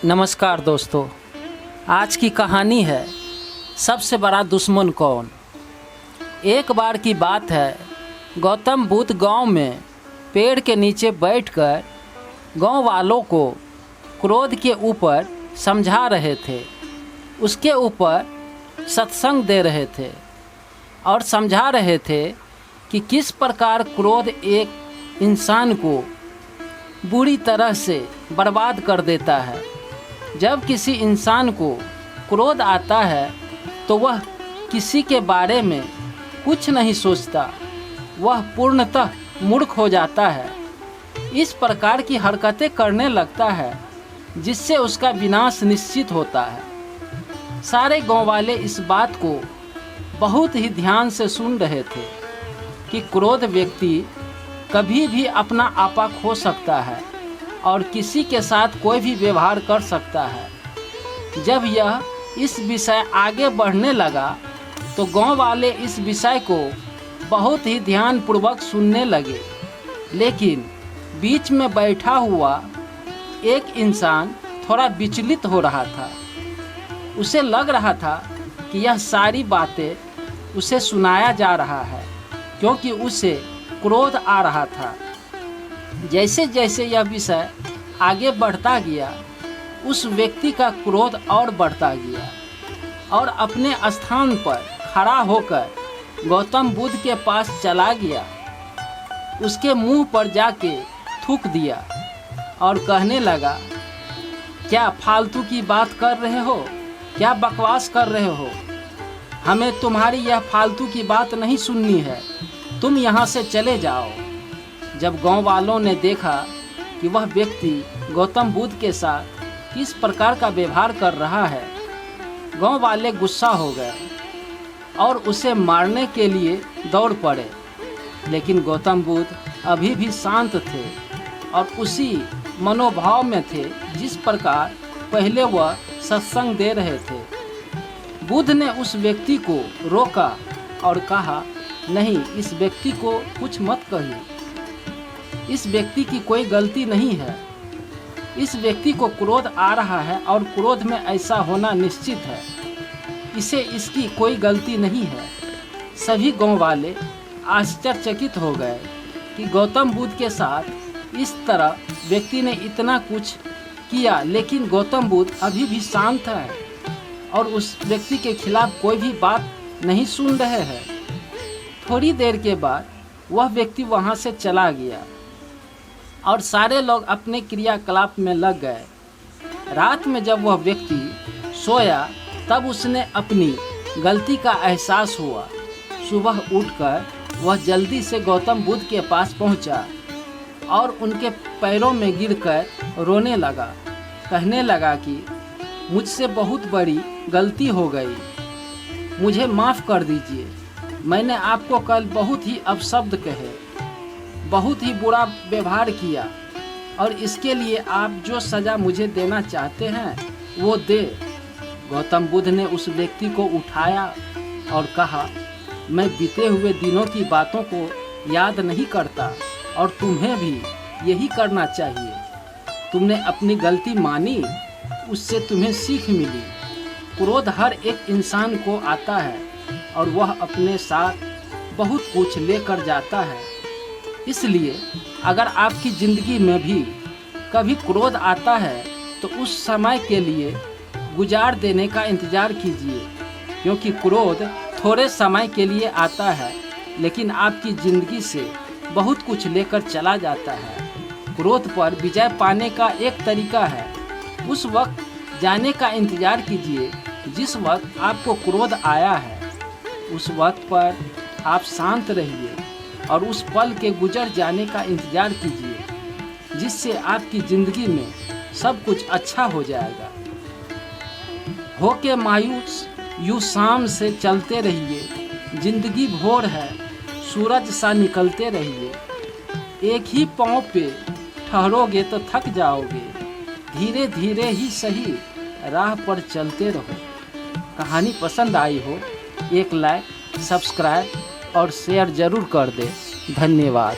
नमस्कार दोस्तों, आज की कहानी है सबसे बड़ा दुश्मन कौन। एक बार की बात है, गौतम बुद्ध गांव में पेड़ के नीचे बैठकर गांव वालों को क्रोध के ऊपर समझा रहे थे। उसके ऊपर सत्संग दे रहे थे और समझा रहे थे कि किस प्रकार क्रोध एक इंसान को बुरी तरह से बर्बाद कर देता है। जब किसी इंसान को क्रोध आता है तो वह किसी के बारे में कुछ नहीं सोचता, वह पूर्णतः मूर्ख हो जाता है। इस प्रकार की हरकतें करने लगता है जिससे उसका विनाश निश्चित होता है। सारे गांव वाले इस बात को बहुत ही ध्यान से सुन रहे थे कि क्रोध व्यक्ति कभी भी अपना आपा खो सकता है और किसी के साथ कोई भी व्यवहार कर सकता है। जब यह इस विषय आगे बढ़ने लगा तो गांव वाले इस विषय को बहुत ही ध्यानपूर्वक सुनने लगे, लेकिन बीच में बैठा हुआ एक इंसान थोड़ा विचलित हो रहा था। उसे लग रहा था कि यह सारी बातें उसे सुनाया जा रहा है, क्योंकि उसे क्रोध आ रहा था। जैसे जैसे यह विषय आगे बढ़ता गया, उस व्यक्ति का क्रोध और बढ़ता गया और अपने स्थान पर खड़ा होकर गौतम बुद्ध के पास चला गया। उसके मुंह पर जाके थूक दिया और कहने लगा, क्या फालतू की बात कर रहे हो, क्या बकवास कर रहे हो? हमें तुम्हारी यह फालतू की बात नहीं सुननी है, तुम यहाँ से चले जाओ। जब गांव वालों ने देखा कि वह व्यक्ति गौतम बुद्ध के साथ किस प्रकार का व्यवहार कर रहा है, गांव वाले गुस्सा हो गए और उसे मारने के लिए दौड़ पड़े। लेकिन गौतम बुद्ध अभी भी शांत थे और उसी मनोभाव में थे जिस प्रकार पहले वह सत्संग दे रहे थे। बुद्ध ने उस व्यक्ति को रोका और कहा, नहीं, इस व्यक्ति को कुछ मत कहिए, इस व्यक्ति की कोई गलती नहीं है। इस व्यक्ति को क्रोध आ रहा है और क्रोध में ऐसा होना निश्चित है, इसे इसकी कोई गलती नहीं है। सभी गांव वाले आश्चर्यचकित हो गए कि गौतम बुद्ध के साथ इस तरह व्यक्ति ने इतना कुछ किया, लेकिन गौतम बुद्ध अभी भी शांत है और उस व्यक्ति के खिलाफ कोई भी बात नहीं सुन रहे हैं। थोड़ी देर के बाद वह व्यक्ति वहाँ से चला गया और सारे लोग अपने क्रियाकलाप में लग गए। रात में जब वह व्यक्ति सोया तब उसने अपनी गलती का एहसास हुआ। सुबह उठकर वह जल्दी से गौतम बुद्ध के पास पहुंचा और उनके पैरों में गिरकर रोने लगा। कहने लगा कि मुझसे बहुत बड़ी गलती हो गई, मुझे माफ़ कर दीजिए। मैंने आपको कल बहुत ही अपशब्द कहे, बहुत ही बुरा व्यवहार किया और इसके लिए आप जो सज़ा मुझे देना चाहते हैं वो दे। गौतम बुद्ध ने उस व्यक्ति को उठाया और कहा, मैं बीते हुए दिनों की बातों को याद नहीं करता और तुम्हें भी यही करना चाहिए। तुमने अपनी गलती मानी, उससे तुम्हें सीख मिली। क्रोध हर एक इंसान को आता है और वह अपने साथ बहुत कुछ लेकर जाता है। इसलिए अगर आपकी ज़िंदगी में भी कभी क्रोध आता है तो उस समय के लिए गुजार देने का इंतज़ार कीजिए, क्योंकि क्रोध थोड़े समय के लिए आता है लेकिन आपकी ज़िंदगी से बहुत कुछ लेकर चला जाता है। क्रोध पर विजय पाने का एक तरीका है, उस वक्त जाने का इंतज़ार कीजिए जिस वक्त आपको क्रोध आया है। उस वक्त पर आप शांत रहिए और उस पल के गुजर जाने का इंतज़ार कीजिए, जिससे आपकी ज़िंदगी में सब कुछ अच्छा हो जाएगा। होके मायूस यूँ शाम से चलते रहिए, ज़िंदगी भोर है, सूरज सा निकलते रहिए। एक ही पाँव पे ठहरोगे तो थक जाओगे, धीरे धीरे ही सही राह पर चलते रहो। कहानी पसंद आई हो, एक लाइक, सब्सक्राइब और शेयर ज़रूर कर दे। धन्यवाद।